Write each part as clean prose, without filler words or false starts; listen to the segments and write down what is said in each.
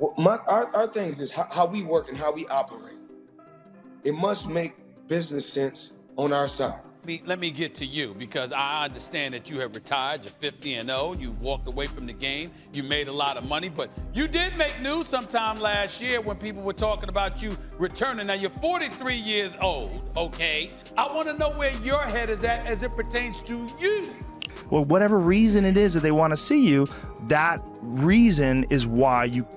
Well, our thing is how we work and how we operate. It must make business sense on our side. Let me get to you, because I understand that you have retired. You're 50-0. You walked away from the game. You made a lot of money, but you did make news sometime last year when people were talking about you returning. Now, you're 43 years old, okay? I want to know where your head is at as it pertains to you. Well, whatever reason it is that they want to see you, that reason is why you.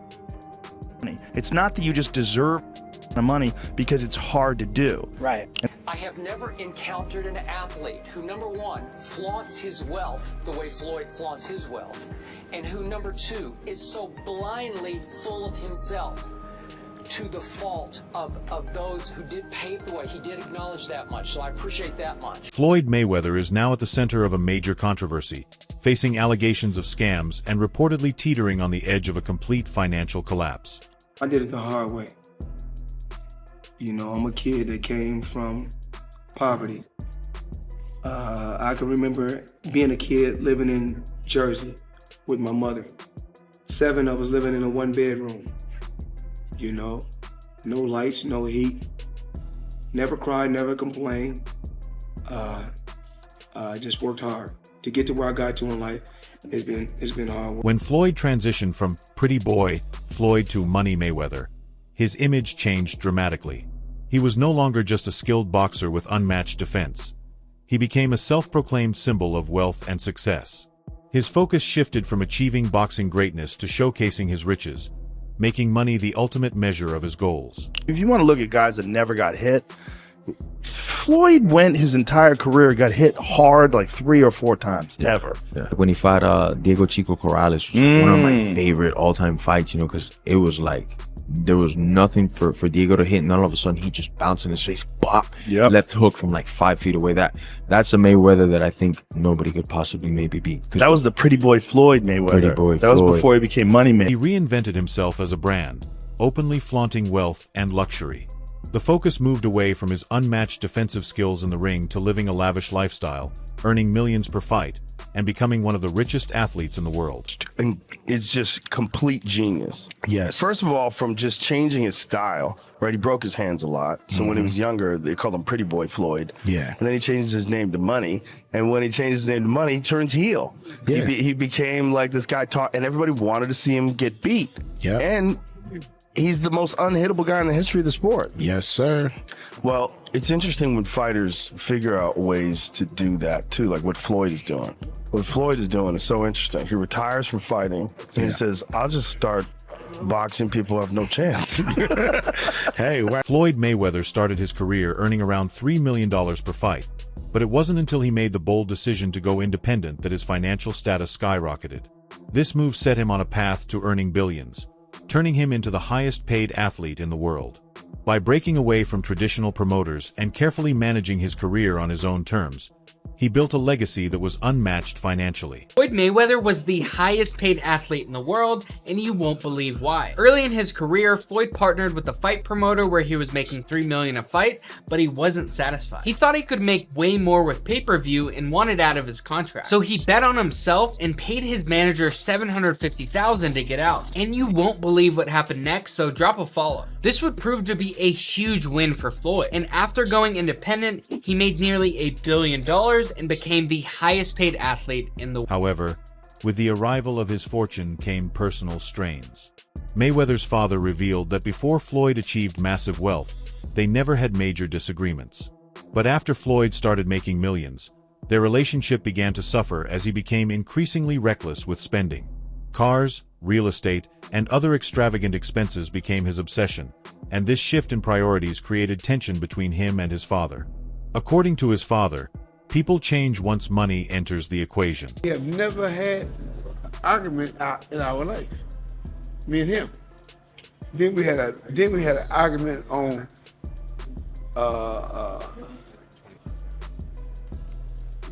It's not that you just deserve the money, because it's hard to do. Right. I have never encountered an athlete who, number one, flaunts his wealth the way Floyd flaunts his wealth, and who, number two, is so blindly full of himself to the fault of those who did pave the way. He did acknowledge that much, so I appreciate that much. Floyd Mayweather is now at the center of a major controversy, facing allegations of scams and reportedly teetering on the edge of a complete financial collapse. I did it the hard way. You know, I'm a kid that came from poverty. I can remember being a kid living in Jersey with my mother. 7 of us living in a 1-bedroom. You know, no lights, no heat. Never cried, never complained. Just worked hard to get to where I got to in life. It's been hard work. When Floyd transitioned from Pretty Boy Floyd to Money Mayweather, his image changed dramatically. He was no longer just a skilled boxer with unmatched defense. He became a self-proclaimed symbol of wealth and success. His focus shifted from achieving boxing greatness to showcasing his riches, making money the ultimate measure of his goals. If you want to look at guys that never got hit, Floyd went his entire career, got hit hard like 3 or 4 times, ever. Yeah. When he fought Diego Chico Corrales, which was one of my favorite all-time fights, you know, because it was like, there was nothing for Diego to hit, and all of a sudden he just bounced in his face, bop, left hook from like 5 feet away. That's a Mayweather that I think nobody could possibly maybe beat. That was the Pretty Boy Floyd Mayweather. Pretty Boy that Floyd. was before he became Money Mayweather. He reinvented himself as a brand, openly flaunting wealth and luxury. The focus moved away from his unmatched defensive skills in the ring to living a lavish lifestyle, earning millions per fight, and becoming one of the richest athletes in the world. And it's just complete genius. Yes. First of all, from just changing his style, right? He broke his hands a lot. So when he was younger, they called him Pretty Boy Floyd. Yeah. And then he changes his name to Money. And when he changes his name to Money, he turns heel. Yeah. He became like this guy and everybody wanted to see him get beat. Yeah. And he's the most unhittable guy in the history of the sport. Yes, sir. Well, it's interesting when fighters figure out ways to do that too, like what Floyd is doing. What Floyd is doing is so interesting. He retires from fighting and he says, I'll just start boxing people who have no chance. Hey, Floyd Mayweather started his career earning around $3 million per fight, but it wasn't until he made the bold decision to go independent that his financial status skyrocketed. This move set him on a path to earning billions, turning him into the highest-paid athlete in the world. By breaking away from traditional promoters and carefully managing his career on his own terms, he built a legacy that was unmatched financially. Floyd Mayweather was the highest paid athlete in the world, and you won't believe why. Early in his career, Floyd partnered with a fight promoter where he was making $3 million a fight, but he wasn't satisfied. He thought he could make way more with pay-per-view and wanted out of his contract. So he bet on himself and paid his manager $750,000 to get out. And you won't believe what happened next, so drop a follow. This would prove to be a huge win for Floyd. And after going independent, he made nearly $1 billion and became the highest paid athlete in the world. However, with the arrival of his fortune came personal strains. Mayweather's father revealed that before Floyd achieved massive wealth, they never had major disagreements. But after Floyd started making millions, their relationship began to suffer as he became increasingly reckless with spending. Cars, real estate, and other extravagant expenses became his obsession, and this shift in priorities created tension between him and his father. According to his father, people change once money enters the equation. We have never had an argument in our life, me and him. Then we had an argument on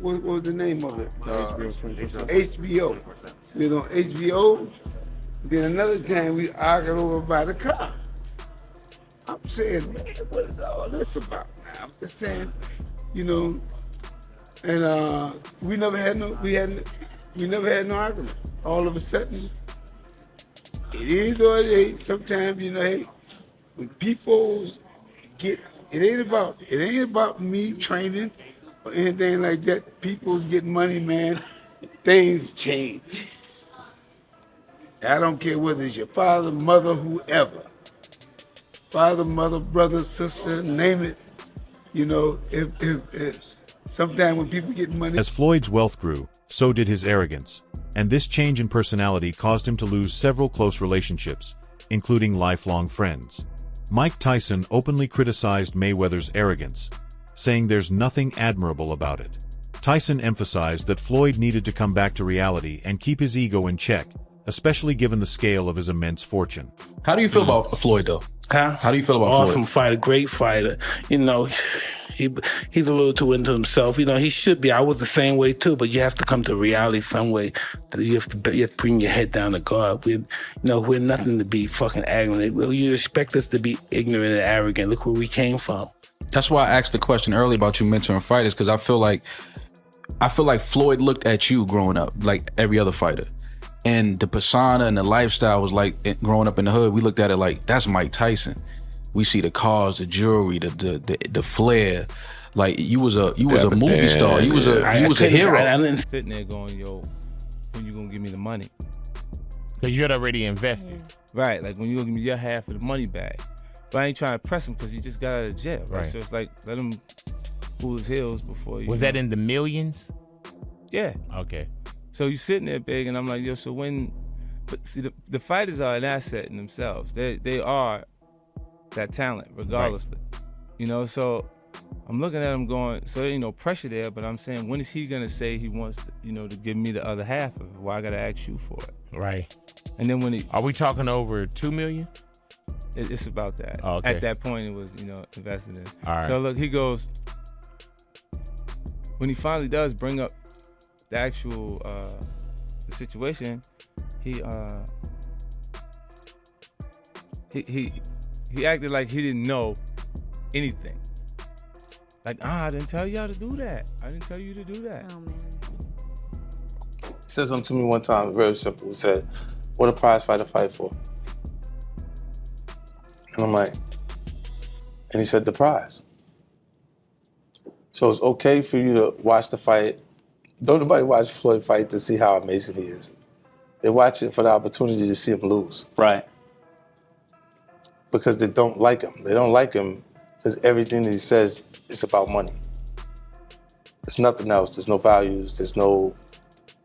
what was the name of it? HBO. We was on HBO. Then another time we argued over by the car. I'm saying, man, what is all this about? I'm just saying, you know. And we never had no argument. All of a sudden, it is what it is. Sometimes, you know, hey, when people get, it ain't about me training or anything like that. People get money, man. Things change. I don't care whether it's your father, mother, whoever. Father, mother, brother, sister, name it. You know, if sometimes when people get money. As Floyd's wealth grew, so did his arrogance, and this change in personality caused him to lose several close relationships, including lifelong friends. Mike Tyson openly criticized Mayweather's arrogance, saying there's nothing admirable about it. Tyson emphasized that Floyd needed to come back to reality and keep his ego in check, especially given the scale of his immense fortune. How do you feel about Floyd, though? Huh? How do you feel about Awesome Floyd? fighter, great fighter. You know, he's a little too into himself. You know, he should be. I was the same way too, but you have to come to reality some way. You have to bring your head down to God. We're nothing to be fucking arrogant. You expect us to be ignorant and arrogant. Look where we came from. That's why I asked the question earlier about you mentoring fighters, because I feel like Floyd looked at you growing up like every other fighter. And the persona and the lifestyle was like, growing up in the hood, we looked at it like, that's Mike Tyson. We see the cars, the jewelry, the flair. Like you was a movie star. You was a hero. I'm sitting there going, yo, when you gonna give me the money? Because you're already invested. Right, like when you gonna give me your half of the money back. But I ain't trying to press him because he just got out of jail. Right? So it's like, let him cool his heels before you. Was that in the millions? Yeah. Okay. So you sitting there big, and I'm like, yo, so when, but see, the fighters are an asset in themselves. They are that talent, regardlessly. Right. You know, so I'm looking at him going, so there ain't no pressure there, but I'm saying, when is he gonna say he wants to, you know, to give me the other half of it? Why I gotta ask you for it? Right. And then when he, are we talking over $2 million? It's about that. Oh, okay. At that point, it was, you know, invested in. All right. So look, he goes, when he finally does bring up the actual the situation, he acted like he didn't know anything. Like, I didn't tell y'all to do that. I didn't tell you to do that. Oh, man. He said something to me one time, very simple. He said, what a prize fighter fight for? And I'm like, and he said, the prize. So it's okay for you to watch the fight. Don't nobody watch Floyd fight to see how amazing he is. They watch it for the opportunity to see him lose. Right. Because they don't like him. They don't like him because everything that he says is about money. There's nothing else. There's no values. There's no,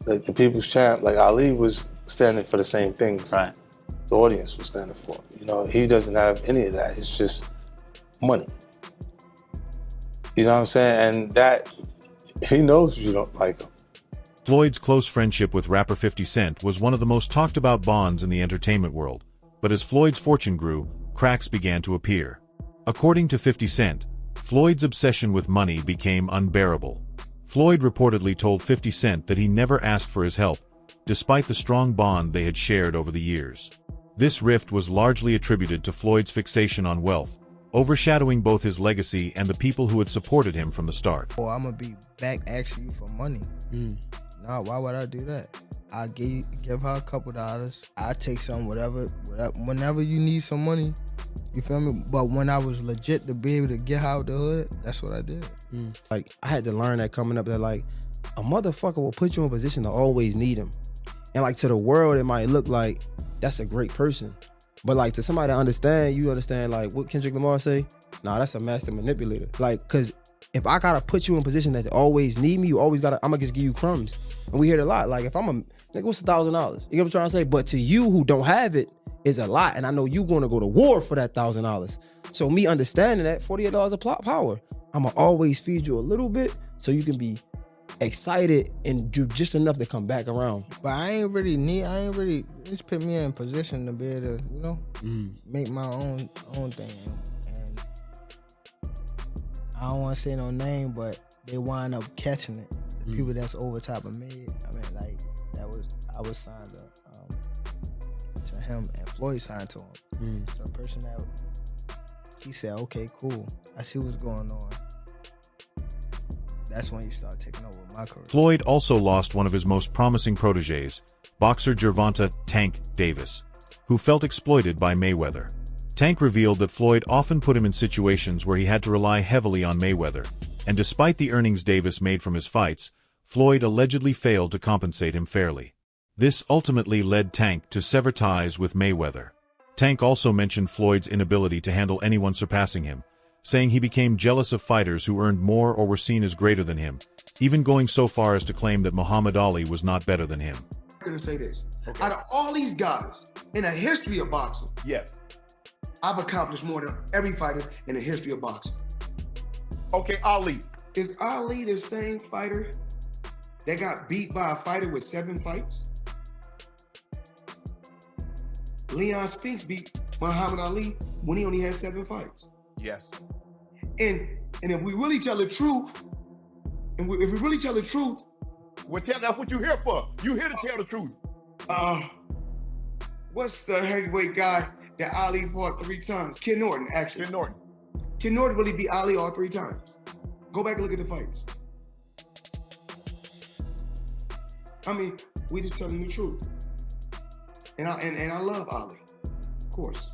like the people's champ, like Ali was standing for the same things. Right. The audience was standing for. You know, he doesn't have any of that. It's just money. You know what I'm saying? And that, he knows you don't like him. Floyd's close friendship with rapper 50 Cent was one of the most talked about bonds in the entertainment world, but as Floyd's fortune grew, cracks began to appear. According to 50 Cent, Floyd's obsession with money became unbearable. Floyd reportedly told 50 Cent that he never asked for his help, despite the strong bond they had shared over the years. This rift was largely attributed to Floyd's fixation on wealth, overshadowing both his legacy and the people who had supported him from the start. Oh, I'm gonna be back asking you for money. Nah, why would I do that? I'll give her a couple dollars. I'll take some, whatever, whenever you need some money. You feel me? But when I was legit to be able to get out the hood, that's what I did. Like, I had to learn that coming up, that like, a motherfucker will put you in a position to always need him. And like, to the world, it might look like that's a great person. But like, to somebody to understand, you understand like what Kendrick Lamar say? Nah, that's a master manipulator. Like, cause if I gotta put you in a position that always need me, you always gotta, I'm gonna just give you crumbs. And we hear it a lot. Like, if I'm a, nigga, what's $1,000? You know what I'm trying to say? But to you who don't have it, is a lot. And I know you gonna go to war for that $1,000. So me understanding that, $48 of plot power, I'ma always feed you a little bit so you can be excited and do just enough to come back around. But I ain't really, just put me in a position to be able to, you know, make my own thing. And I don't want to say no name, but they wind up catching it. The people that's over top of me, I mean, like, I was signed to him, and Floyd signed to him. So the person that, he said, okay, cool, I see what's going on. That's when you start taking over my career. Floyd also lost one of his most promising proteges, boxer Gervonta "Tank" Davis, who felt exploited by Mayweather. Tank revealed that Floyd often put him in situations where he had to rely heavily on Mayweather, and despite the earnings Davis made from his fights, Floyd allegedly failed to compensate him fairly. This ultimately led Tank to sever ties with Mayweather. Tank also mentioned Floyd's inability to handle anyone surpassing him, saying he became jealous of fighters who earned more or were seen as greater than him, even going so far as to claim that Muhammad Ali was not better than him. I'm gonna say this. Okay. Out of all these guys in the history of boxing, yes, I've accomplished more than every fighter in the history of boxing. Okay, Ali. Is Ali the same fighter that got beat by a fighter with 7 fights? Leon Spinks beat Muhammad Ali when he only had 7 fights. Yes. And if we really tell the truth, if we really tell the truth, well, that's what you're here for. You're here to tell the truth. What's the heavyweight guy that Ali fought 3 times? Ken Norton, actually. Ken Norton. Ken Norton really beat Ali all 3 times. Go back and look at the fights. I mean, we just telling the truth. And I love Ali, of course.